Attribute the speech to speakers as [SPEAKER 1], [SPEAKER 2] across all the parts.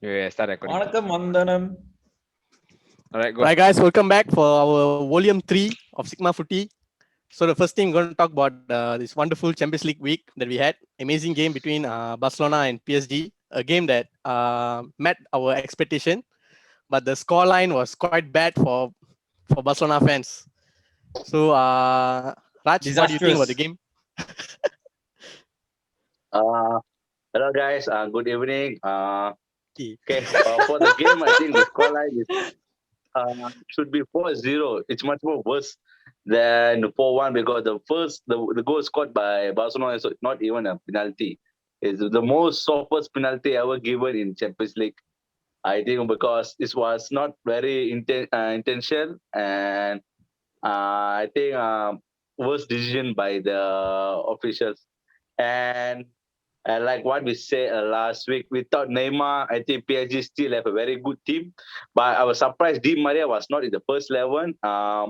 [SPEAKER 1] Yeah, start recording.
[SPEAKER 2] வணக்கம் வந்தனம்.
[SPEAKER 1] Alright, go.
[SPEAKER 3] Right, guys, welcome back for our volume 3 of Sigma Footy. So the first thing we're going to talk about this wonderful Champions League week that we had. Amazing game between Barcelona and PSG. A game that met our expectation, but the scoreline was quite bad for Barcelona fans. So Raj, what do you think about the game?
[SPEAKER 4] Hello guys, good evening. Okay, for the game, I think the scoreline is should be 4-0. It's much more worse than 4-1 because the goal scored by Barcelona is not even a penalty. It's the most softest penalty ever given in Champions League. I think because it was not very intentional, and I think worst decision by the officials. And like what we said last week, without Neymar, I think PSG still have a very good team. But I was surprised Di Maria was not in the first 11.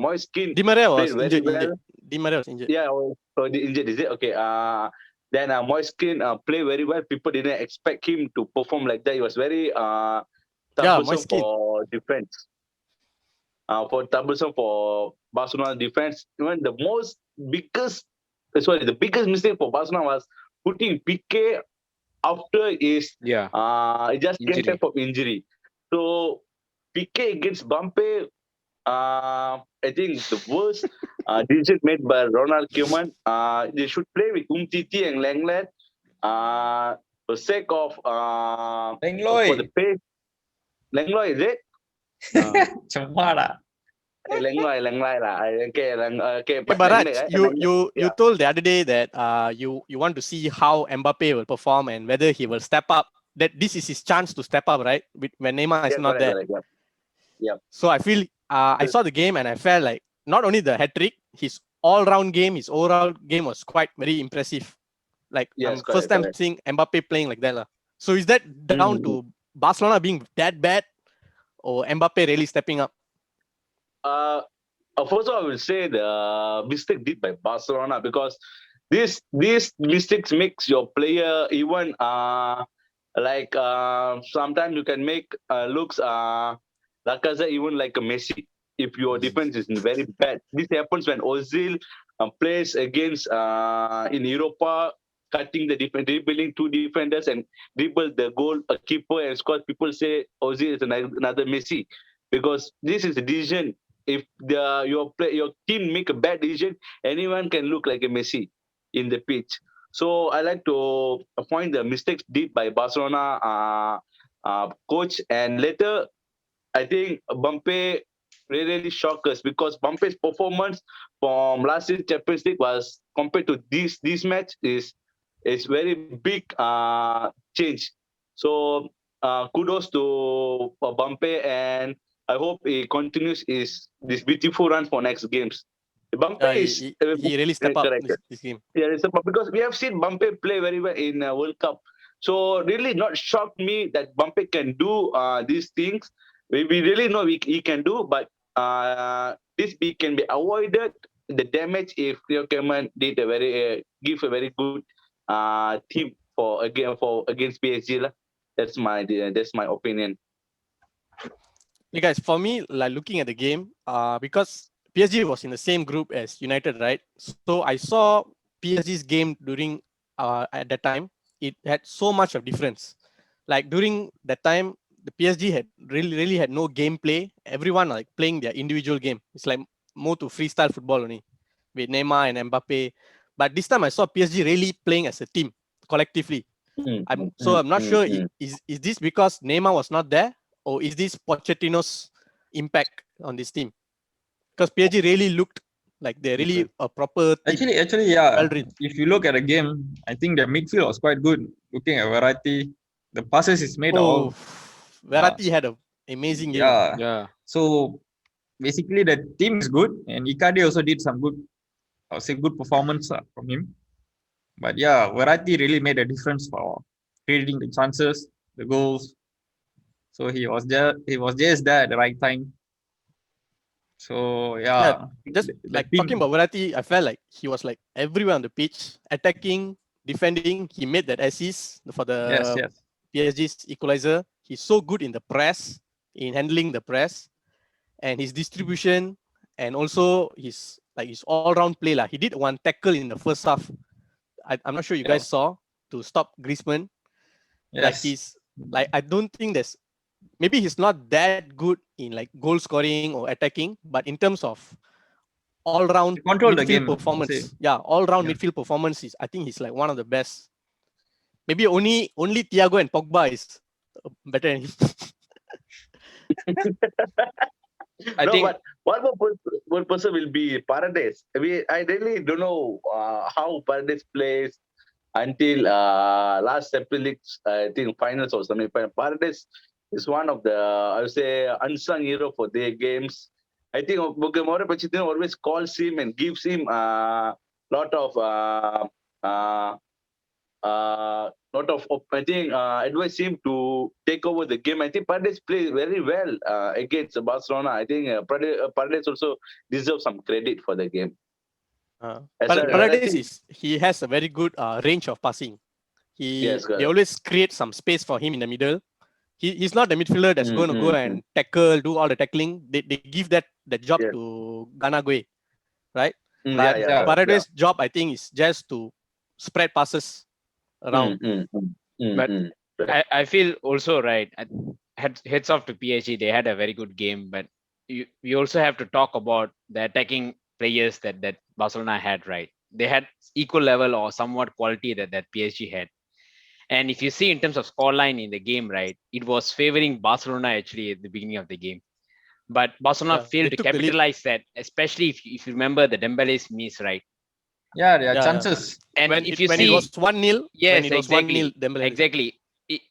[SPEAKER 4] Moiskin
[SPEAKER 3] Di Maria was
[SPEAKER 4] played very well.
[SPEAKER 3] Di Maria was injured.
[SPEAKER 4] Yeah, injured, is it? Okay. Then Moiskin played very well. People didn't expect him to perform like that. He was very troublesome for defense. Troublesome for Barcelona defense. Even the biggest mistake for Barcelona was putting PK after his he just came back from injury. So PK against Mbappe, I think the worst decision made by Ronald Koeman. They should play with Umtiti and Lenglet for the sake of for the pace. Lengloy, is it?
[SPEAKER 2] சும்மாடா.
[SPEAKER 4] Lengloy lah. Okay.
[SPEAKER 3] But Raj, you told the other day that you want to see how Mbappe will perform and whether he will step up. That this is his chance to step up, right? When Neymar is not there.
[SPEAKER 4] Correct. Yeah.
[SPEAKER 3] So I feel I saw the game and I felt like not only the hat-trick, his all-round game, his overall game was quite very impressive. Like first time seeing Mbappe playing like that. So is that down to Barcelona being that bad or Mbappe really stepping up?
[SPEAKER 4] First of all, I will say the mistake did by Barcelona because these mistakes makes your player even sometimes you can make looks Lacazette even like a Messi if your defense is very bad. This happens when Ozil plays against in Europa, cutting the defense, dribbling two defenders and dribble the goal a keeper and score. People say Ozil is another Messi because this is a decision. If your team make a bad decision, anyone can look like a Messi in the pitch. So I like to point the mistakes did by Barcelona coach, and later I think Mbappe really shocked us because Mbappe's performance from last year's Champions League was compared to this match is very big change. So kudos to Mbappe, and I hope he continues this beautiful run for next games. Mbappe
[SPEAKER 3] he really stepped up this game.
[SPEAKER 4] Yeah, because we have seen Mbappe play very well in World Cup. So really not shocked me that Mbappe can do these things. We really know he can do, but this can be avoided. The damage if Rio Koeman did give a very good team against PSG lah. That's my opinion.
[SPEAKER 3] You guys, for me, like looking at the game, because PSG was in the same group as United, right? So I saw PSG's game during at that time. It had so much of difference. Like during that time, the PSG had really had no gameplay. Everyone like playing their individual game. It's like more to freestyle football only with Neymar and Mbappe. But this time I saw PSG really playing as a team collectively. I'm not sure is this because Neymar was not there, or is this Pochettino's impact on this team? Because PSG really looked like they're really a proper team.
[SPEAKER 2] Actually, yeah. If you look at the game, I think the midfield was quite good. Looking at Verratti, the passes is made all.
[SPEAKER 3] Verratti had an amazing game.
[SPEAKER 2] Yeah. So basically, the team is good, and Icardi also did some good, good performance from him. But yeah, Verratti really made a difference for creating the chances, the goals. So he was just there at the right time. So yeah
[SPEAKER 3] just like talking about Verratti, I felt like he was like everywhere on the pitch, attacking, defending. He made that assist for the PSG's equalizer. he's so good in the press, in handling the press, and his distribution, and also his all-round play. He did one tackle in the first half. I'm not sure you guys saw to stop Griezmann.
[SPEAKER 2] Yes.
[SPEAKER 3] I don't think maybe he's not that good in goal scoring or attacking, but in terms of all-round
[SPEAKER 2] Control the
[SPEAKER 3] midfield
[SPEAKER 2] game, I would
[SPEAKER 3] performance,
[SPEAKER 2] say.
[SPEAKER 3] all-round
[SPEAKER 2] Yeah.
[SPEAKER 3] midfield performance I think he's one of the best. Maybe only Thiago and Pogba is better than him.
[SPEAKER 1] I think
[SPEAKER 4] but one person will be Paredes. I really don't know how Paredes plays until last Champions League, I think finals or something. Paredes is one of the, I would say, unsung hero for their games. I think Mauricio Pochettino always calls him and gives him a lot of I think advise him to take over the game. I think Paredes played very well against Barcelona. I think Paredes also deserves some credit for the game.
[SPEAKER 3] Paredes he has a very good range of passing. They always create some space for him in the middle. He's not the midfielder that's going to go and tackle, do all the tackling. They give that job to Ganagüe, right? Paredes' job, I think, is just to spread passes around.
[SPEAKER 1] But I feel also right. Heads off to PSG, they had a very good game, but you also have to talk about the attacking players that Barcelona had, right? They had equal level or somewhat quality that PSG had. And if you see in terms of scoreline in the game, right, it was favoring Barcelona actually at the beginning of the game. But Barcelona failed to capitalize that, especially if you remember the Dembele's miss, right?
[SPEAKER 2] Chances.
[SPEAKER 1] And
[SPEAKER 3] when
[SPEAKER 1] if you
[SPEAKER 3] when
[SPEAKER 1] see,
[SPEAKER 3] it was 1-0,
[SPEAKER 1] yes,
[SPEAKER 3] when it was
[SPEAKER 1] exactly,
[SPEAKER 3] 1-0, Dembele.
[SPEAKER 1] Exactly.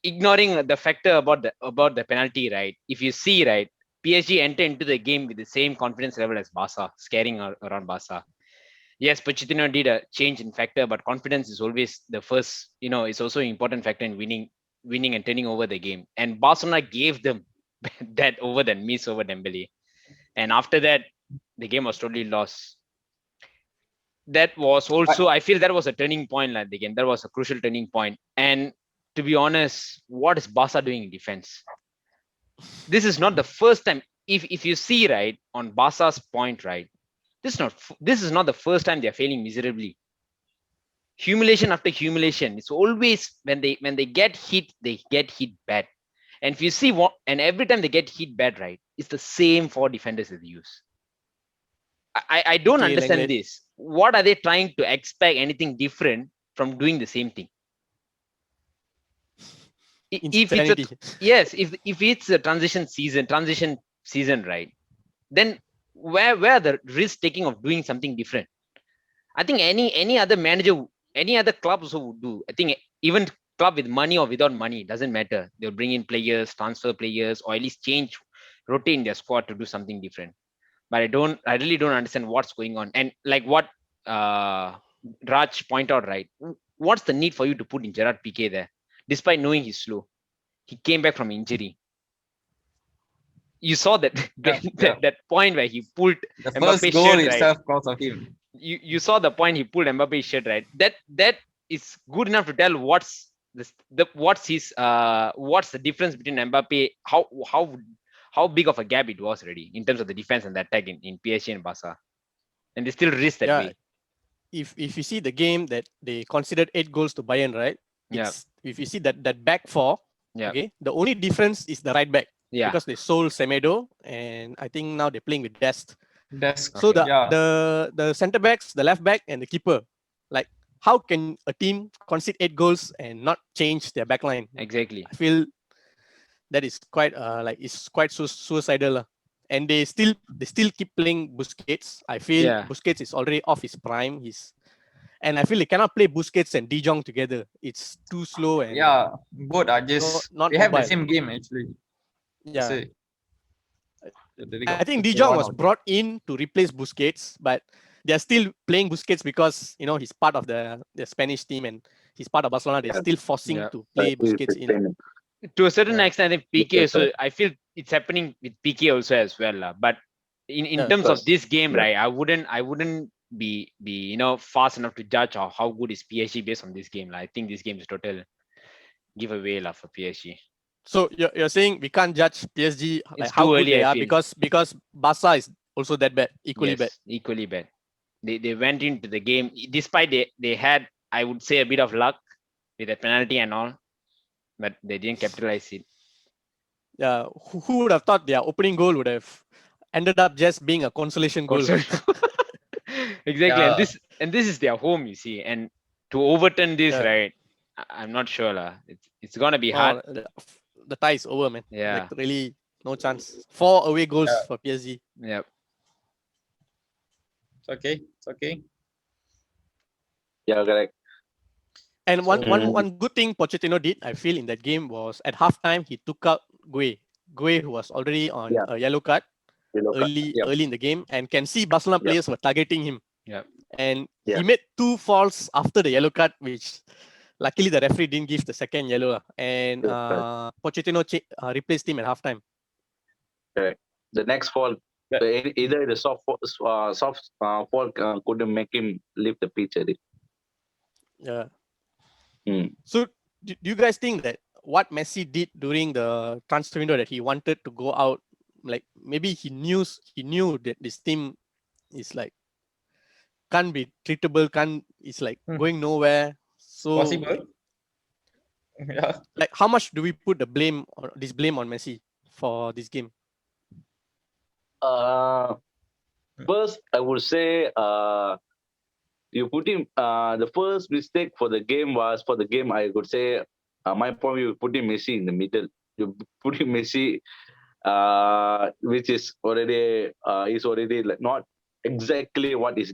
[SPEAKER 1] Ignoring the factor about the penalty, right? If you see, right, PSG enter into the game with the same confidence level as Barca, scaring around Barca. Yes, Pochettino did a change in factor, but confidence is always the first. It's also an important factor in winning and turning over the game. And Barcelona gave them that over the miss over Dembele, and after that, the game was totally lost. That was also, I feel that was a turning point like the game. That was a crucial turning point. And to be honest, what is Barca doing in defense? This is not the first time. If you see, right, on Barca's point, right, this is not the first time they are failing miserably. Humiliation after humiliation. It's always when they get hit bad. And if you see and every time they get hit bad, right, it's the same 4 defenders that they use. I don't understand this. What are they trying to expect anything different from doing the same thing? If it's a transition season, right, then where the risk taking of doing something different? I think any other manager, any other club also would do. I think even club with money or without money, it doesn't matter. They'll bring in players, transfer players, or at least rotate their squad to do something different. But I really don't understand what's going on. And like what Raj point out, right? What's the need for you to put in Gerard Piqué there? Despite knowing he's slow, he came back from injury. You saw that that point where he pulled
[SPEAKER 2] the
[SPEAKER 1] Mbappe's
[SPEAKER 2] first goal
[SPEAKER 1] shirt,
[SPEAKER 2] itself
[SPEAKER 1] right?
[SPEAKER 2] because of him.
[SPEAKER 1] You saw the point he pulled Mbappe's shirt, right? That is good enough to tell what's the difference between Mbappe, how big of a gap it was already in terms of the defense and the attack in PSG and Barca, and they still risk that way.
[SPEAKER 3] If you see the game that they considered 8 goals to Bayern, right? If you see that back 4, okay, the only difference is the right back. Because they sold Semedo, and I think now they're playing with Dest. So the center backs, the left back, and the keeper, like, how can a team concede 8 goals and not change their back line?
[SPEAKER 1] Exactly.
[SPEAKER 3] I feel that is quite quite suicidal. And they still keep playing Busquets. I feel Busquets is already off his prime. And I feel they cannot play Busquets and De Jong together. It's too slow and
[SPEAKER 2] both are just
[SPEAKER 3] not
[SPEAKER 2] they have the
[SPEAKER 3] mobile.
[SPEAKER 2] same game actually.
[SPEAKER 3] Yeah. I think De Jong was brought in to replace Busquets, but they're still playing Busquets because he's part of the Spanish team and he's part of Barcelona. They're still forcing to play Busquets in.
[SPEAKER 1] To a certain extent, I think PK also, I feel it's happening with PK also as well. But in terms of this game, right, I wouldn't be fast enough to judge how good is PSG based on this game. I think this game is total giveaway for PSG.
[SPEAKER 3] So you're saying we can't judge PSG like
[SPEAKER 1] It's
[SPEAKER 3] how
[SPEAKER 1] too
[SPEAKER 3] good
[SPEAKER 1] early,
[SPEAKER 3] they
[SPEAKER 1] I
[SPEAKER 3] are
[SPEAKER 1] feel.
[SPEAKER 3] because Barca is also that bad, equally bad.
[SPEAKER 1] Yes, equally bad. They went into the game despite they had, I would say, a bit of luck with the penalty and all, but they didn't capitalize it.
[SPEAKER 3] Yeah, who would have thought their opening goal would have ended up just being a consolation goal?
[SPEAKER 1] Also- exactly,
[SPEAKER 2] Yeah.
[SPEAKER 1] and this is their home, you see, and to overturn this,
[SPEAKER 3] Yeah.
[SPEAKER 1] right? I'm not sure, lah. It's gonna be hard.
[SPEAKER 3] Oh, the tie is over, man.
[SPEAKER 1] Yeah.
[SPEAKER 3] Like really, no chance. 4 away goals
[SPEAKER 2] Yeah.
[SPEAKER 3] for PSG.
[SPEAKER 1] Yeah.
[SPEAKER 2] It's okay. It's okay.
[SPEAKER 4] Yeah, correct.
[SPEAKER 3] And one,
[SPEAKER 2] So-
[SPEAKER 3] one, one good thing Pochettino did, I feel, in that game was at halftime he took out Gue, who was already on
[SPEAKER 4] Yeah.
[SPEAKER 3] a yellow card
[SPEAKER 4] Yellow card. Yep.
[SPEAKER 3] early in the game, and can see Barcelona
[SPEAKER 4] Yep.
[SPEAKER 3] players were targeting him.
[SPEAKER 1] Yeah.
[SPEAKER 3] And
[SPEAKER 4] Yeah.
[SPEAKER 3] he made 2 falls after the yellow card, which luckily the referee didn't give the second yellow. And
[SPEAKER 4] Yeah,
[SPEAKER 3] Pochettino replaced him at halftime.
[SPEAKER 4] The next fall,
[SPEAKER 2] Yeah.
[SPEAKER 4] either the soft fall couldn't make him leave the pitch. I think.
[SPEAKER 3] Yeah.
[SPEAKER 4] Hmm.
[SPEAKER 3] So do you guys think that what Messi did during the transfer window, that he wanted to go out, like maybe he knew that this team is like can't be treatable, it's like going nowhere. So
[SPEAKER 2] Possible. Yeah.
[SPEAKER 3] like how much do we put the blame or this blame on Messi for this game?
[SPEAKER 4] First, I would say you put him. The first mistake for the game was for the game. I could say my point of view, putting Messi in the middle. You put him Messi, which is already like not exactly what is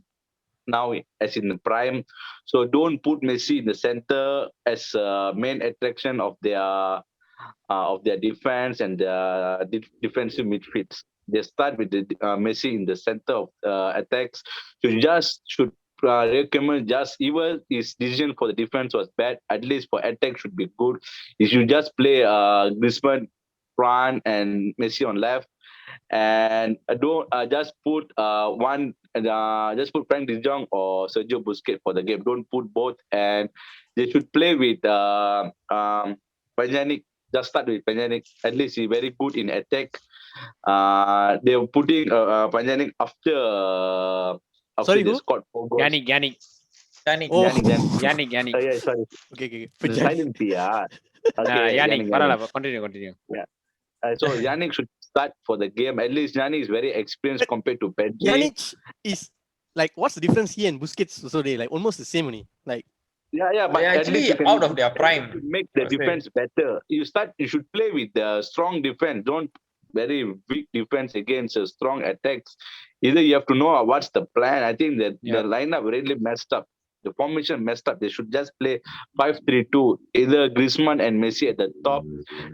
[SPEAKER 4] now as in the prime. So don't put Messi in the center as main attraction of their defense and their defensive midfields. They start with the Messi in the center of attacks. You just should recommend, just even his decision for the defense was bad. At least for attack should be good. You should just play Griezmann, Fran, and Messi on left, and don't just put just put Frank De Jong or Sergio Busquets for the game. Don't put both, and they should play with Panjanic. Just start with Panjanic. At least he's very good in attack. They were putting Panjanic after
[SPEAKER 3] Sorry,
[SPEAKER 4] they
[SPEAKER 3] who?
[SPEAKER 4] scored 4 goals.
[SPEAKER 1] Yannick.
[SPEAKER 2] Yannick.
[SPEAKER 3] Oh,
[SPEAKER 1] Yannick.
[SPEAKER 4] Yeah, sorry.
[SPEAKER 3] okay.
[SPEAKER 4] Silent PR. Okay,
[SPEAKER 1] Yannick.
[SPEAKER 4] Yannick.
[SPEAKER 1] Parala, continue.
[SPEAKER 4] So Yannick should start for the game. At least Yannick is very experienced compared to Pedri.
[SPEAKER 3] Yannick is like, what's the difference here and Busquets? So they like almost the same only. Like
[SPEAKER 4] Yeah, but
[SPEAKER 2] They're
[SPEAKER 4] at least
[SPEAKER 2] actually
[SPEAKER 4] you can
[SPEAKER 2] out of their prime.
[SPEAKER 4] make the
[SPEAKER 2] I would say.
[SPEAKER 4] defense better. You should play with the strong defense. Don't very weak defense against a strong attacks. Either you have to know what's the plan. I think that
[SPEAKER 1] Yeah.
[SPEAKER 4] the lineup really messed up. The formation messed up. They should just play 5-3-2. Either Griezmann and Messi at the top.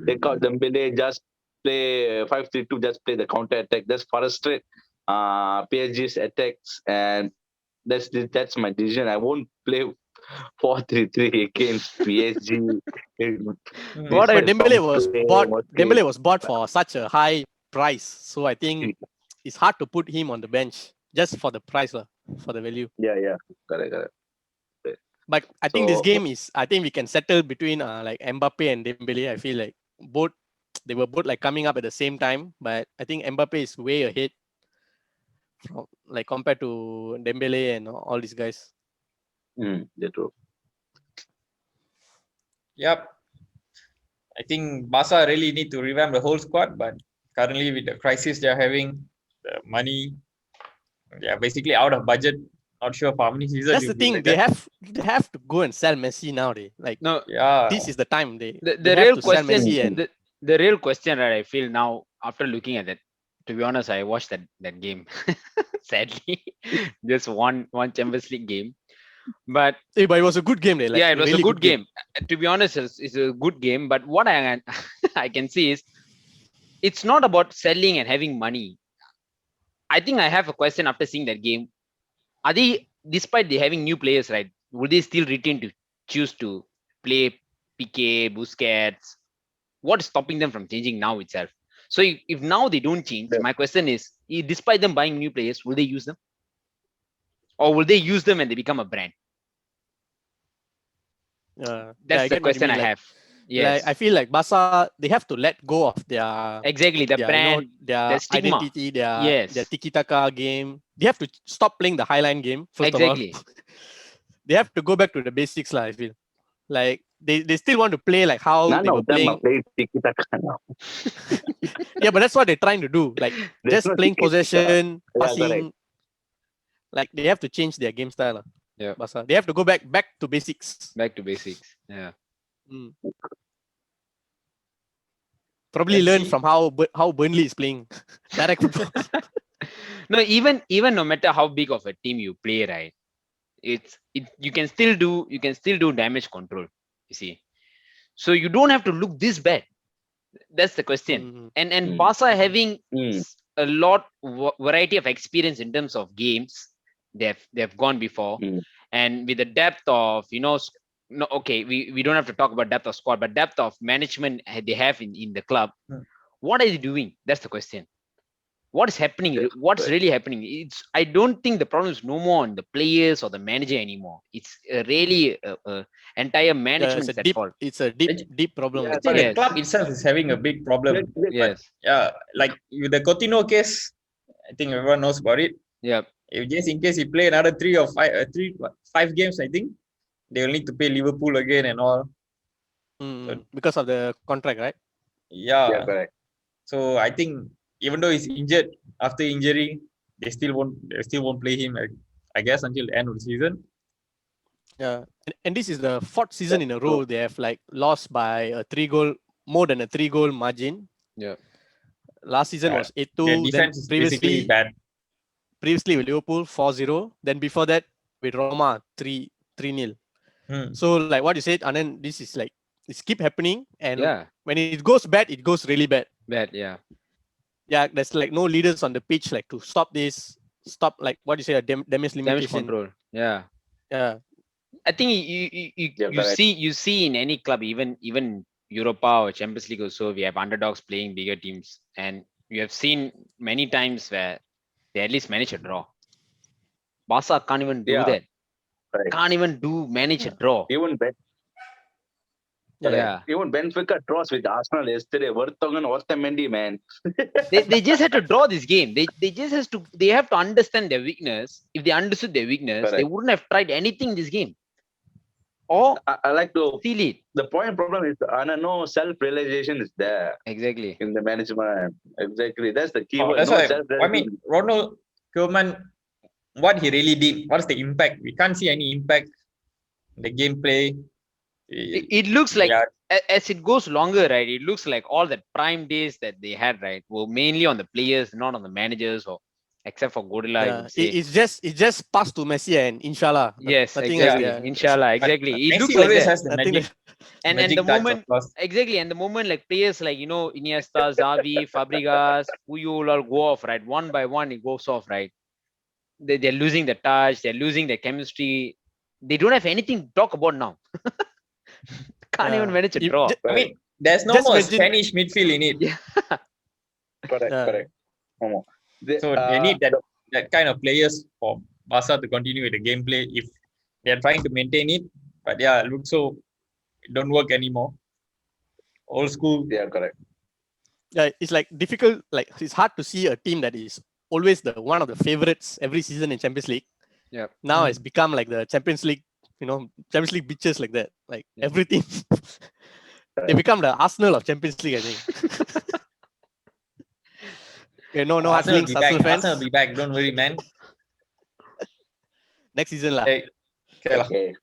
[SPEAKER 4] Take out Dembele. Just play 5-3-2. Just play the counter attack. Just frustrate PSG's attacks, and that's my decision. I won't play 4-3-3 against PSG.
[SPEAKER 1] What I-
[SPEAKER 3] Dembele was bought for such a high price. So I think it's hard to put him on the bench just for the price, for the value.
[SPEAKER 4] Yeah, correct.
[SPEAKER 3] But I think this
[SPEAKER 4] So-
[SPEAKER 3] game I think we can settle between like Mbappe and Dembele. I feel like they were both like coming up at the same time, but I think Mbappe is way ahead from, like compared to Dembele and all these guys.
[SPEAKER 4] Yeah, true.
[SPEAKER 2] Yep. I think Barca really need to revamp the whole squad, but currently with the crisis they're having, the money, they are basically out of budget. Not sure for how many seasons.
[SPEAKER 3] That's the
[SPEAKER 2] it'll be
[SPEAKER 3] thing.
[SPEAKER 2] like
[SPEAKER 3] They
[SPEAKER 2] that.
[SPEAKER 3] have to go and sell Messi now. Like
[SPEAKER 1] No,
[SPEAKER 2] Yeah.
[SPEAKER 3] this is the time they
[SPEAKER 1] the
[SPEAKER 3] have
[SPEAKER 1] real
[SPEAKER 3] to sell
[SPEAKER 1] question,
[SPEAKER 3] Messi and
[SPEAKER 1] the real question that I feel now after looking at it, to be honest, I watched that game. Sadly, just one Champions League game, but
[SPEAKER 3] but it was a good game. Like,
[SPEAKER 1] yeah, it was
[SPEAKER 3] really
[SPEAKER 1] a good game. To be honest, it's a good game. But what I I can see is it's not about selling and having money. I think I have a question after seeing that game. Are they, despite they having new players, right? Will they still retain to choose to play PK, Busquets? What is stopping them from changing now itself? So if now they don't change,
[SPEAKER 4] Yeah.
[SPEAKER 1] my question is, despite them buying new players, will they use them? Or will they use them and they become a brand?
[SPEAKER 3] Yeah,
[SPEAKER 1] That's
[SPEAKER 3] I
[SPEAKER 1] the
[SPEAKER 3] get what you
[SPEAKER 1] question I
[SPEAKER 3] mean, like,
[SPEAKER 1] have. Yes.
[SPEAKER 3] Like I feel like Barca, they have to let go of their
[SPEAKER 1] Exactly. The brand,
[SPEAKER 3] their
[SPEAKER 1] the stigma.
[SPEAKER 3] identity, their
[SPEAKER 1] Yes.
[SPEAKER 3] tiki taka game. They have to stop playing the highline game first
[SPEAKER 1] Exactly.
[SPEAKER 3] of all. They have to go back to the basics, lah. I feel like they still want to play like how
[SPEAKER 4] None
[SPEAKER 3] they were
[SPEAKER 4] of them are
[SPEAKER 3] playing.
[SPEAKER 4] playing tiki taka now.
[SPEAKER 3] Yeah, but that's what they're trying to do. Like
[SPEAKER 4] There's
[SPEAKER 3] just
[SPEAKER 4] no
[SPEAKER 3] playing
[SPEAKER 4] tiki-taka.
[SPEAKER 3] possession,
[SPEAKER 4] Yeah,
[SPEAKER 3] passing. Like they have to change their game style, lah.
[SPEAKER 1] Yeah.
[SPEAKER 3] Barca. They have to go back to basics.
[SPEAKER 1] Back to basics. Yeah.
[SPEAKER 3] Mm. Probably
[SPEAKER 2] Let's
[SPEAKER 3] learn
[SPEAKER 2] see.
[SPEAKER 3] from how Burnley is playing direct football.
[SPEAKER 1] No, even no matter how big of a team you play, right? You can still do damage control. You see, so you don't have to look this bad. That's the question.
[SPEAKER 3] Mm.
[SPEAKER 1] And
[SPEAKER 4] Mm.
[SPEAKER 1] Barca having
[SPEAKER 4] Mm.
[SPEAKER 1] a lot variety of experience in terms of games they've gone before,
[SPEAKER 4] Mm.
[SPEAKER 1] and with the depth of no, okay, we don't have to talk about depth of squad, but depth of management they have in the club.
[SPEAKER 2] Hmm.
[SPEAKER 1] What are they doing? That's the question. What is happening?
[SPEAKER 4] Yes,
[SPEAKER 1] What's
[SPEAKER 4] correct.
[SPEAKER 1] really happening? I don't think the problem is no more on the players or the manager anymore. It's really entire management at fault.
[SPEAKER 3] It's a deep problem.
[SPEAKER 2] I
[SPEAKER 3] Like,
[SPEAKER 2] think the
[SPEAKER 1] Yes.
[SPEAKER 2] club itself is having a big problem.
[SPEAKER 1] Yes.
[SPEAKER 2] Yeah, like with the Coutinho case, I think everyone knows about it.
[SPEAKER 1] Yeah.
[SPEAKER 2] If just in case he play another 5 games, I think they will need to pay Liverpool again and all.
[SPEAKER 3] because of the contract, right?
[SPEAKER 2] Yeah.
[SPEAKER 4] Yeah, correct.
[SPEAKER 2] So I think even though he's injured after injury, they still won't play him. I guess until the end of the season.
[SPEAKER 3] Yeah, and this is the fourth season in a row they have like lost by more than a 3 goal margin.
[SPEAKER 1] Yeah.
[SPEAKER 3] Last season
[SPEAKER 2] Yeah,
[SPEAKER 3] was
[SPEAKER 2] their
[SPEAKER 3] 8-2. Then
[SPEAKER 2] defense is basically bad.
[SPEAKER 3] previously with Liverpool 4-0. Then before that with Roma 3-0. So like what you said, and then this is like it's keep happening, and
[SPEAKER 1] Yeah.
[SPEAKER 3] when it goes bad, it goes really bad.
[SPEAKER 1] Bad. Yeah.
[SPEAKER 3] Yeah, there's like no leaders on the pitch like to stop this. Stop like what you say, a damage
[SPEAKER 1] Damage
[SPEAKER 3] limitation.
[SPEAKER 1] control. Yeah.
[SPEAKER 3] Yeah.
[SPEAKER 1] I think
[SPEAKER 4] Yeah, correct.
[SPEAKER 1] you see in any club, even Europa or Champions League also, we have underdogs playing bigger teams, and you have seen many times where they at least manage a draw. Barca can't even do
[SPEAKER 4] Yeah,
[SPEAKER 1] that.
[SPEAKER 4] correct.
[SPEAKER 1] Can't even manage a draw.
[SPEAKER 4] Even
[SPEAKER 1] Yeah.
[SPEAKER 4] even Benfica draws with Arsenal yesterday. Vertonghen, Otamendi, man.
[SPEAKER 1] They just had to draw this game. They have to understand their weakness. If they understood their weakness, they
[SPEAKER 4] Correct.
[SPEAKER 1] wouldn't have tried anything in this game. Or
[SPEAKER 4] I like to.
[SPEAKER 1] seal it.
[SPEAKER 4] The problem is, no self-realization is there
[SPEAKER 1] Exactly.
[SPEAKER 4] in the management. Exactly, that's the key
[SPEAKER 2] Oh,
[SPEAKER 4] word.
[SPEAKER 2] that's
[SPEAKER 4] No
[SPEAKER 2] why. I
[SPEAKER 4] self-realization.
[SPEAKER 2] mean, Ronald Koeman, what he really did, what's the impact? We can't see any impact. The gameplay.
[SPEAKER 1] It looks like
[SPEAKER 2] Yeah,
[SPEAKER 1] as it goes longer, right? It looks like all the prime days that they had, right, were mainly on the players, not on the managers, or except for Godela, I
[SPEAKER 3] Yeah,
[SPEAKER 1] would say.
[SPEAKER 3] it's just passed to Messi and inshallah.
[SPEAKER 1] Yes,
[SPEAKER 3] Nothing else
[SPEAKER 1] exactly.
[SPEAKER 3] there.
[SPEAKER 1] Inshallah,
[SPEAKER 2] but
[SPEAKER 1] exactly. It
[SPEAKER 2] Messi
[SPEAKER 1] looks like
[SPEAKER 2] always
[SPEAKER 1] that.
[SPEAKER 2] has the
[SPEAKER 3] Nothing
[SPEAKER 2] magic,
[SPEAKER 1] And
[SPEAKER 2] magic
[SPEAKER 1] the
[SPEAKER 2] touch,
[SPEAKER 1] moment,
[SPEAKER 2] of course.
[SPEAKER 1] exactly, and the moment like players like Iniesta, Xavi, Fabregas, Puyol all go off, right? One by one, it goes off, right? They're losing the touch, they're losing their chemistry. They don't have anything to talk about now. Can't even manage a draw.
[SPEAKER 2] I mean, there's no
[SPEAKER 3] Just
[SPEAKER 2] more
[SPEAKER 3] imagine-
[SPEAKER 2] Spanish midfield in it.
[SPEAKER 1] Yeah.
[SPEAKER 4] Correct,
[SPEAKER 3] Yeah.
[SPEAKER 4] correct.
[SPEAKER 2] So they need that kind of players for Barca to continue with the gameplay if they're trying to maintain it. But yeah, looks so it don't work anymore. Old school.
[SPEAKER 4] Yeah, correct.
[SPEAKER 3] Yeah, it's like difficult. Like it's hard to see a team that is always the one of the favorites every season in Champions League.
[SPEAKER 1] Yeah.
[SPEAKER 3] Now it's become like the Champions League, Champions League bitches like that. Like every team, they become the Arsenal of Champions League. I think. Okay, no hard
[SPEAKER 2] Arsenal will
[SPEAKER 3] feelings,
[SPEAKER 2] be back.
[SPEAKER 3] Arsenal fans.
[SPEAKER 2] Arsenal will be back. Don't worry, man.
[SPEAKER 3] Next season lah.
[SPEAKER 2] Okay lah.
[SPEAKER 4] Okay.